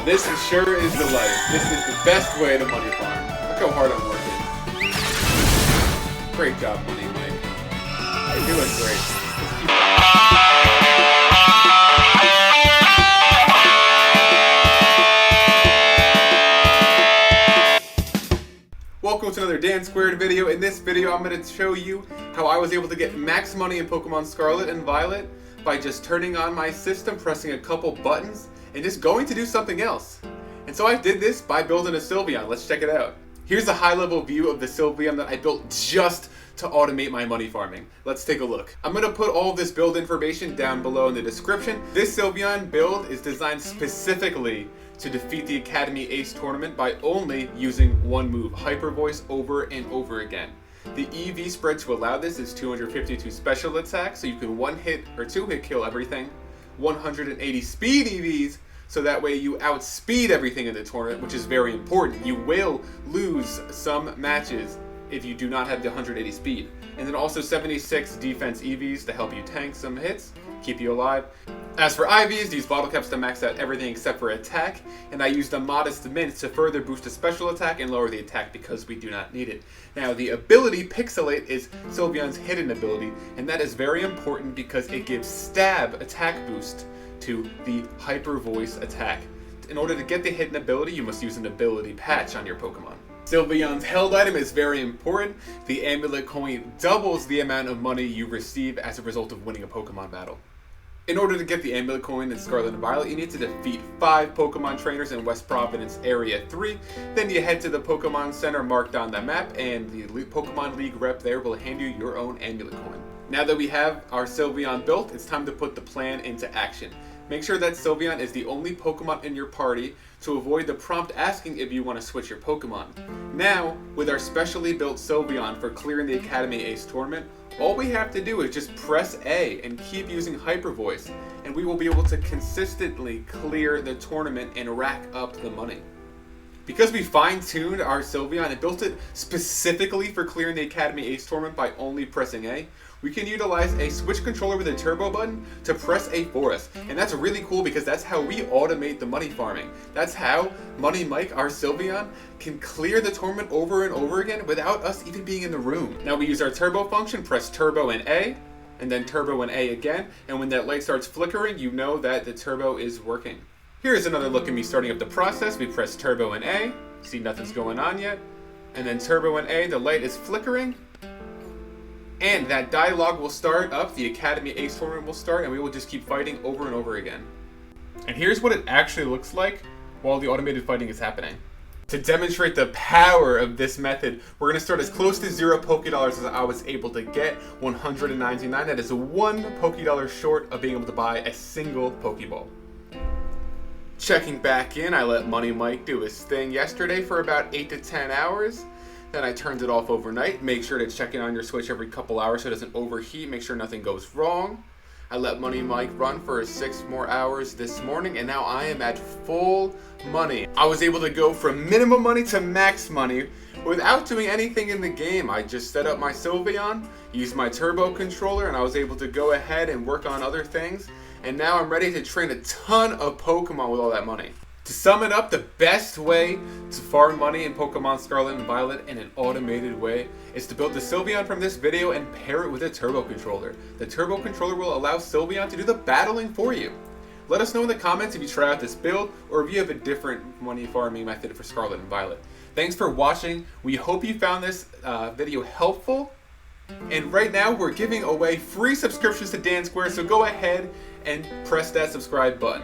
This sure is the life. This is the best way to money farm. Look how hard I'm working. Great job, Money Mike. You're doing great. Welcome to another Dan Squared video. In this video, I'm going to show you how I was able to get max money in Pokemon Scarlet and Violet by just turning on my system, pressing a couple buttons, and just going to do something else. And so I did this by building a Sylveon. Let's check it out. Here's a high-level view of the Sylveon that I built just to automate my money farming. Let's take a look. I'm going to put all of this build information down below in the description. This Sylveon build is designed specifically to defeat the Academy Ace tournament by only using one move, Hyper Voice, over and over again. The EV spread to allow this is 252 special attack, so you can one hit or two hit kill everything. 180 speed EVs, so that way you outspeed everything in the tournament, which is very important. You will lose some matches if you do not have the 180 speed. And then also 76 defense EVs to help you tank some hits, keep you alive. As for IVs, these bottle caps to max out everything except for attack, and I used a modest mints to further boost the special attack and lower the attack because we do not need it. Now the ability Pixelate is Sylveon's hidden ability, and that is very important because it gives stab attack boost to the Hyper Voice attack. In order to get the hidden ability, you must use an ability patch on your Pokemon. Sylveon's held item is very important. The amulet coin doubles the amount of money you receive as a result of winning a Pokemon battle. In order to get the amulet coin in Scarlet and Violet, you need to defeat 5 Pokemon trainers in West Providence Area 3. Then you head to the Pokemon Center marked on the map, and the Pokemon League rep there will hand you your own amulet coin. Now that we have our Sylveon built, it's time to put the plan into action. Make sure that Sylveon is the only Pokemon in your party to avoid the prompt asking if you want to switch your Pokemon. Now, with our specially built Sylveon for clearing the Academy Ace tournament, all we have to do is just press A and keep using Hyper Voice, and we will be able to consistently clear the tournament and rack up the money. Because we fine-tuned our Sylveon and built it specifically for clearing the Academy Ace tournament by only pressing A, we can utilize a switch controller with a turbo button to press A for us. And that's really cool because that's how we automate the money farming. That's how Money Mike, our Sylveon, can clear the tournament over and over again without us even being in the room. Now we use our turbo function, press turbo and A, and then turbo and A again. And when that light starts flickering, you know that the turbo is working. Here's another look at me starting up the process. We press turbo and A, see nothing's going on yet. And then turbo and A, the light is flickering. And that dialogue will start up, the Academy Ace tournament will start, and we will just keep fighting over and over again. And here's what it actually looks like while the automated fighting is happening. To demonstrate the power of this method, we're going to start as close to 0 Poké Dollars as I was able to get, 199. That is 1 Poké Dollar short of being able to buy a single Pokeball. Checking back in, I let Money Mike do his thing yesterday for about 8 to 10 hours. Then I turned it off overnight. Make sure to check in on your Switch every couple hours so it doesn't overheat. Make sure nothing goes wrong. I let Money Mike run for 6 more hours this morning, and now I am at full money. I was able to go from minimum money to max money without doing anything in the game. I just set up my Sylveon, used my turbo controller, and I was able to go ahead and work on other things. And now I'm ready to train a ton of Pokemon with all that money. To sum it up, the best way to farm money in Pokemon Scarlet and Violet in an automated way is to build the Sylveon from this video and pair it with a turbo controller. The turbo controller will allow Sylveon to do the battling for you. Let us know in the comments if you try out this build or if you have a different money farming method for Scarlet and Violet. Thanks for watching. We hope you found this video helpful. And right now we're giving away free subscriptions to Dan Square, so go ahead and press that subscribe button.